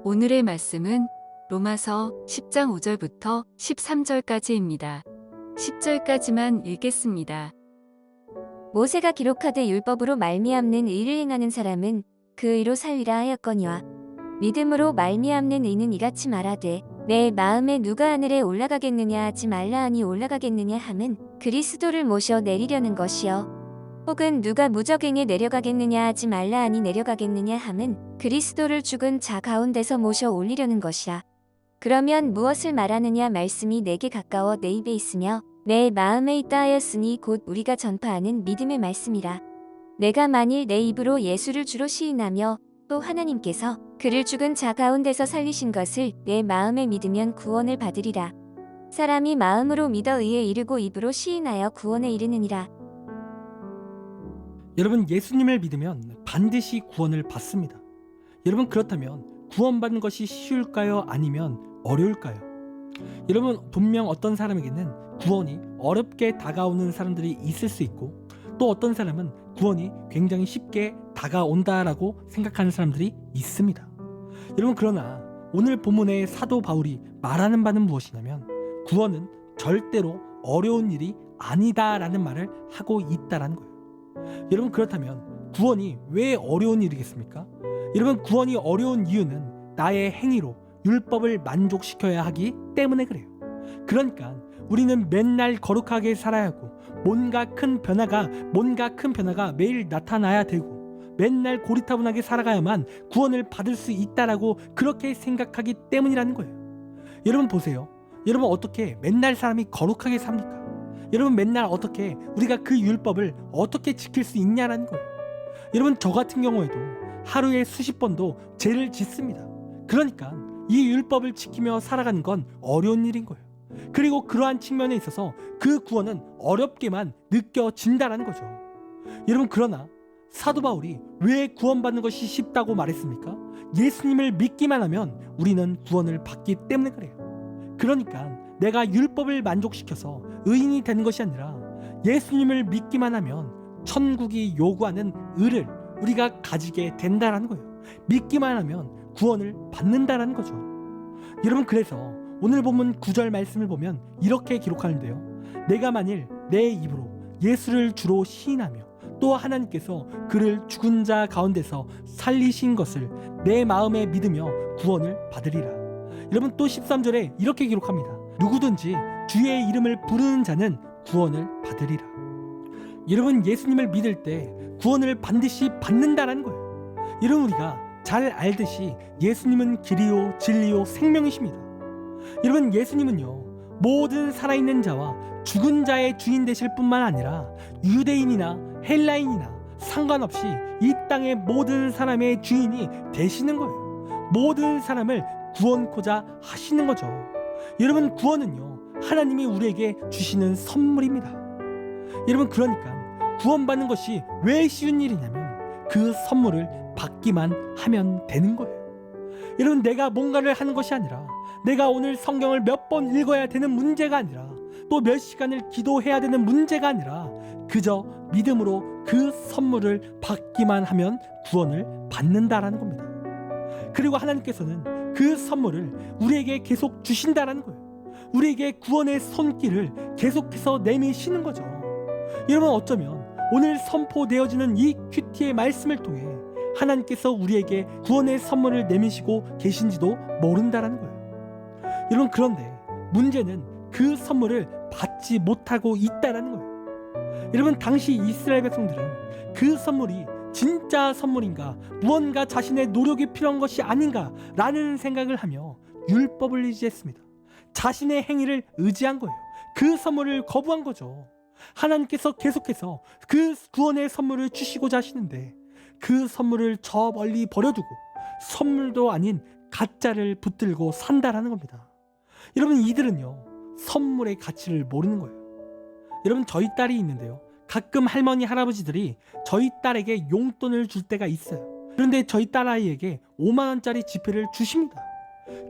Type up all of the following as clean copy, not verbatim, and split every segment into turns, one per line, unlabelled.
오늘의 말씀은 로마서 10장 5절부터 13절까지입니다. 10절까지만 읽겠습니다.
모세가 기록하되 율법으로 말미암는 의를 행하는 사람은 그 의로 살리라 하였거니와 믿음으로 말미암는 의는 이같이 말하되 내 마음에 누가 하늘에 올라가겠느냐 하지 말라 하니 올라가겠느냐 함은 그리스도를 모셔 내리려는 것이요 혹은 누가 무적행에 내려가겠느냐 하지 말라 하니 내려가겠느냐 함은 그리스도를 죽은 자 가운데서 모셔 올리려는 것이라. 그러면 무엇을 말하느냐 말씀이 내게 가까워 내 입에 있으며 내 마음에 있다 하였으니 곧 우리가 전파하는 믿음의 말씀이라. 내가 만일 내 입으로 예수를 주로 시인하며 또 하나님께서 그를 죽은 자 가운데서 살리신 것을 내 마음에 믿으면 구원을 받으리라. 사람이 마음으로 믿어 의에 이르고 입으로 시인하여 구원에 이르느니라.
여러분, 예수님을 믿으면 반드시 구원을 받습니다. 여러분, 그렇다면 구원받는 것이 쉬울까요? 아니면 어려울까요? 여러분, 분명 어떤 사람에게는 구원이 어렵게 다가오는 사람들이 있을 수 있고, 또 어떤 사람은 구원이 굉장히 쉽게 다가온다라고 생각하는 사람들이 있습니다. 여러분, 그러나 오늘 본문의 사도 바울이 말하는 바는 무엇이냐면 구원은 절대로 어려운 일이 아니다라는 말을 하고 있다라는 거예요. 여러분, 그렇다면 구원이 왜 어려운 일이겠습니까? 여러분, 구원이 어려운 이유는 나의 행위로 율법을 만족시켜야 하기 때문에 그래요. 그러니까 우리는 맨날 거룩하게 살아야 하고 뭔가 큰 변화가 매일 나타나야 되고 맨날 고리타분하게 살아가야만 구원을 받을 수 있다라고 그렇게 생각하기 때문이라는 거예요. 여러분 보세요. 여러분, 어떻게 맨날 사람이 거룩하게 삽니까? 여러분, 맨날 어떻게 우리가 그 율법을 어떻게 지킬 수 있냐라는 거예요. 여러분, 저 같은 경우에도 하루에 수십 번도 죄를 짓습니다. 그러니까 이 율법을 지키며 살아가는 건 어려운 일인 거예요. 그리고 그러한 측면에 있어서 그 구원은 어렵게만 느껴진다라는 거죠. 여러분, 그러나 사도 바울이 왜 구원받는 것이 쉽다고 말했습니까? 예수님을 믿기만 하면 우리는 구원을 받기 때문에 그래요. 그러니까 내가 율법을 만족시켜서 의인이 되는 것이 아니라 예수님을 믿기만 하면 천국이 요구하는 의를 우리가 가지게 된다라는 거예요. 믿기만 하면 구원을 받는다라는 거죠. 여러분, 그래서 오늘 본문 9절 말씀을 보면 이렇게 기록하는데요. 내가 만일 내 입으로 예수를 주로 시인하며 또 하나님께서 그를 죽은 자 가운데서 살리신 것을 내 마음에 믿으며 구원을 받으리라. 여러분, 또 13절에 이렇게 기록합니다. 누구든지 주의 이름을 부르는 자는 구원을 받으리라. 여러분, 예수님을 믿을 때 구원을 반드시 받는다라는 거예요. 여러분, 우리가 잘 알듯이 예수님은 길이요 진리요 생명이십니다. 여러분, 예수님은요 모든 살아있는 자와 죽은 자의 주인 되실 뿐만 아니라 유대인이나 헬라인이나 상관없이 이 땅의 모든 사람의 주인이 되시는 거예요. 모든 사람을 구원코자 하시는 거죠. 여러분, 구원은요 하나님이 우리에게 주시는 선물입니다. 여러분, 그러니까 구원받는 것이 왜 쉬운 일이냐면 그 선물을 받기만 하면 되는 거예요. 여러분, 내가 뭔가를 하는 것이 아니라 내가 오늘 성경을 몇 번 읽어야 되는 문제가 아니라 또 몇 시간을 기도해야 되는 문제가 아니라 그저 믿음으로 그 선물을 받기만 하면 구원을 받는다라는 겁니다. 그리고 하나님께서는 그 선물을 우리에게 계속 주신다라는 거예요. 우리에게 구원의 손길을 계속해서 내미시는 거죠. 여러분, 어쩌면 오늘 선포되어지는 이 큐티의 말씀을 통해 하나님께서 우리에게 구원의 선물을 내미시고 계신지도 모른다라는 거예요. 여러분, 그런데 문제는 그 선물을 받지 못하고 있다라는 거예요. 여러분, 당시 이스라엘 백성들은 그 선물이 진짜 선물인가, 무언가 자신의 노력이 필요한 것이 아닌가 라는 생각을 하며 율법을 의지했습니다. 자신의 행위를 의지한 거예요. 그 선물을 거부한 거죠. 하나님께서 계속해서 그 구원의 선물을 주시고자 하시는데 그 선물을 저 멀리 버려두고 선물도 아닌 가짜를 붙들고 산다라는 겁니다. 여러분, 이들은요 선물의 가치를 모르는 거예요. 여러분, 저희 딸이 있는데요, 가끔 할머니 할아버지들이 저희 딸에게 용돈을 줄 때가 있어요. 그런데 저희 딸아이에게 5만원짜리 지폐를 주십니다.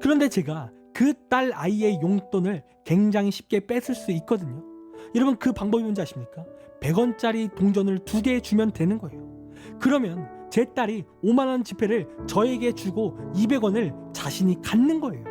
그런데 제가 그 딸 아이의 용돈을 굉장히 쉽게 뺏을 수 있거든요. 여러분, 그 방법이 뭔지 아십니까? 100원짜리 동전을 2개 주면 되는 거예요. 그러면 제 딸이 5만 원 지폐를 저에게 주고 200원을 자신이 갖는 거예요.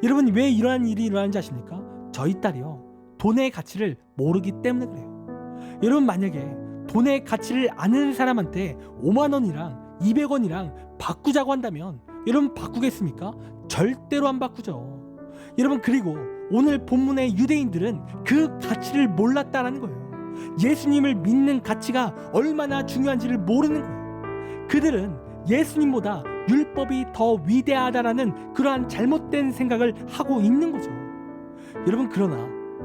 여러분, 왜 이러한 일이 일어나는지 아십니까? 저희 딸이요, 돈의 가치를 모르기 때문에 그래요. 여러분, 만약에 돈의 가치를 아는 사람한테 5만 원이랑 200원이랑 바꾸자고 한다면 여러분 바꾸겠습니까? 절대로 안 바꾸죠. 여러분, 그리고 오늘 본문의 유대인들은 그 가치를 몰랐다라는 거예요. 예수님을 믿는 가치가 얼마나 중요한지를 모르는 거예요. 그들은 예수님보다 율법이 더 위대하다라는 그러한 잘못된 생각을 하고 있는 거죠. 여러분, 그러나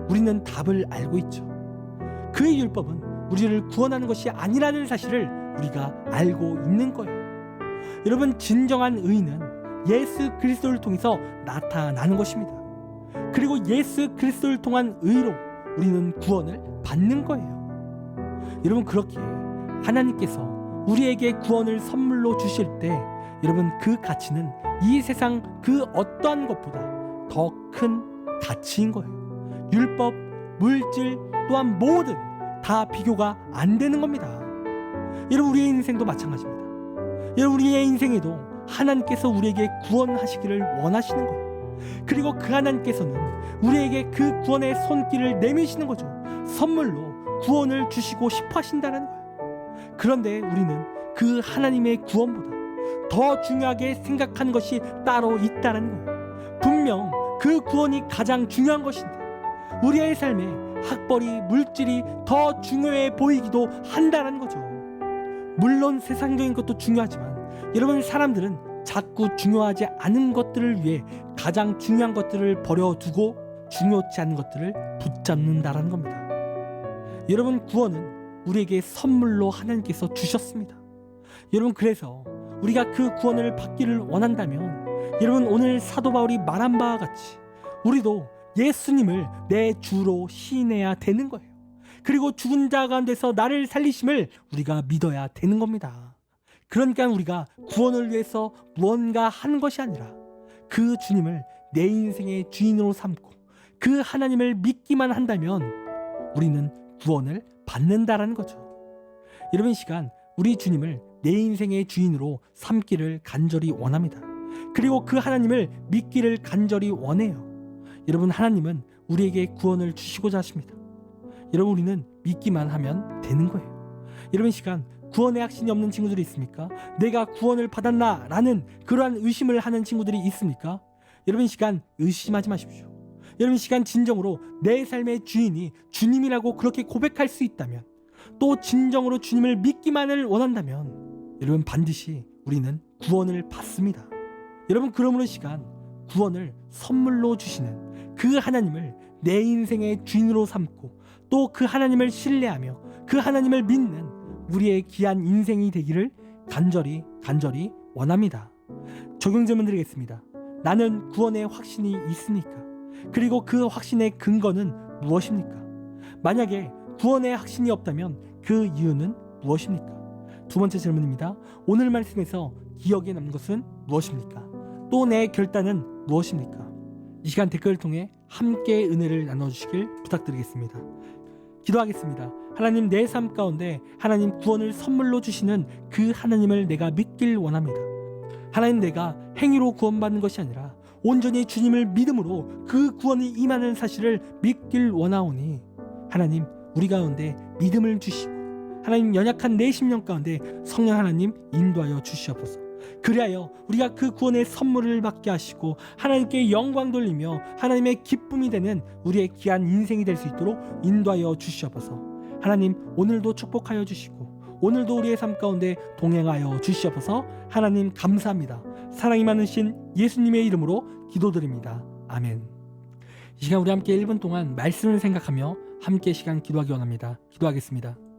우리는 답을 알고 있죠. 그의 율법은 우리를 구원하는 것이 아니라는 사실을 우리가 알고 있는 거예요. 여러분, 진정한 의는 예수 그리스도를 통해서 나타나는 것입니다. 그리고 예수 그리스도를 통한 의로 우리는 구원을 받는 거예요. 여러분, 그렇게 하나님께서 우리에게 구원을 선물로 주실 때 여러분, 그 가치는 이 세상 그 어떠한 것보다 더 큰 가치인 거예요. 율법, 물질, 또한 모든 다 비교가 안 되는 겁니다. 여러분, 우리의 인생도 마찬가지입니다. 여러분, 우리의 인생에도 하나님께서 우리에게 구원하시기를 원하시는 거예요. 그리고 그 하나님께서는 우리에게 그 구원의 손길을 내미시는 거죠. 선물로 구원을 주시고 싶어 하신다는 거예요. 그런데 우리는 그 하나님의 구원보다 더 중요하게 생각하는 것이 따로 있다는 거예요. 분명 그 구원이 가장 중요한 것인데 우리의 삶에 학벌이, 물질이 더 중요해 보이기도 한다는 거죠. 물론 세상적인 것도 중요하지만 여러분, 사람들은 자꾸 중요하지 않은 것들을 위해 가장 중요한 것들을 버려두고 중요치 않은 것들을 붙잡는다라는 겁니다. 여러분, 구원은 우리에게 선물로 하나님께서 주셨습니다. 여러분, 그래서 우리가 그 구원을 받기를 원한다면 여러분, 오늘 사도 바울이 말한 바와 같이 우리도 예수님을 내 주로 시인해야 되는 거예요. 그리고 죽은 자 가운데서 나를 살리심을 우리가 믿어야 되는 겁니다. 그러니까 우리가 구원을 위해서 무언가 하는 것이 아니라 그 주님을 내 인생의 주인으로 삼고 그 하나님을 믿기만 한다면 우리는 구원을 받는다라는 거죠. 여러분, 이 시간 우리 주님을 내 인생의 주인으로 삼기를 간절히 원합니다. 그리고 그 하나님을 믿기를 간절히 원해요. 여러분, 하나님은 우리에게 구원을 주시고자 하십니다. 여러분, 우리는 믿기만 하면 되는 거예요. 여러분, 이 시간 구원의 확신이 없는 친구들이 있습니까? 내가 구원을 받았나? 라는 그러한 의심을 하는 친구들이 있습니까? 여러분, 이 시간 의심하지 마십시오. 여러분, 이 시간 진정으로 내 삶의 주인이 주님이라고 그렇게 고백할 수 있다면, 또 진정으로 주님을 믿기만을 원한다면 여러분, 반드시 우리는 구원을 받습니다. 여러분, 그러므로 이 시간 구원을 선물로 주시는 그 하나님을 내 인생의 주인으로 삼고 또 그 하나님을 신뢰하며 그 하나님을 믿는 우리의 귀한 인생이 되기를 간절히 원합니다. 적용 질문 드리겠습니다. 나는 구원의 확신이 있습니까? 그리고 그 확신의 근거는 무엇입니까? 만약에 구원의 확신이 없다면 그 이유는 무엇입니까? 두 번째 질문입니다. 오늘 말씀에서 기억에 남는 것은 무엇입니까? 또 내 결단은 무엇입니까? 이 시간 댓글을 통해 함께 은혜를 나눠주시길 부탁드리겠습니다. 기도하겠습니다. 하나님, 내 삶 가운데 하나님 구원을 선물로 주시는 그 하나님을 내가 믿길 원합니다. 하나님, 내가 행위로 구원받는 것이 아니라 온전히 주님을 믿음으로 그 구원이 임하는 사실을 믿길 원하오니 하나님, 우리 가운데 믿음을 주시고 하나님, 연약한 내 심령 가운데 성령 하나님 인도하여 주시옵소서. 그리하여 우리가 그 구원의 선물을 받게 하시고 하나님께 영광 돌리며 하나님의 기쁨이 되는 우리의 귀한 인생이 될 수 있도록 인도하여 주시옵소서. 하나님, 오늘도 축복하여 주시고 오늘도 우리의 삶 가운데 동행하여 주시옵소서. 하나님, 감사합니다. 사랑이 많으신 예수님의 이름으로 기도드립니다. 아멘. 이 시간 우리 함께 1분 동안 말씀을 생각하며 함께 시간 기도하기 원합니다. 기도하겠습니다.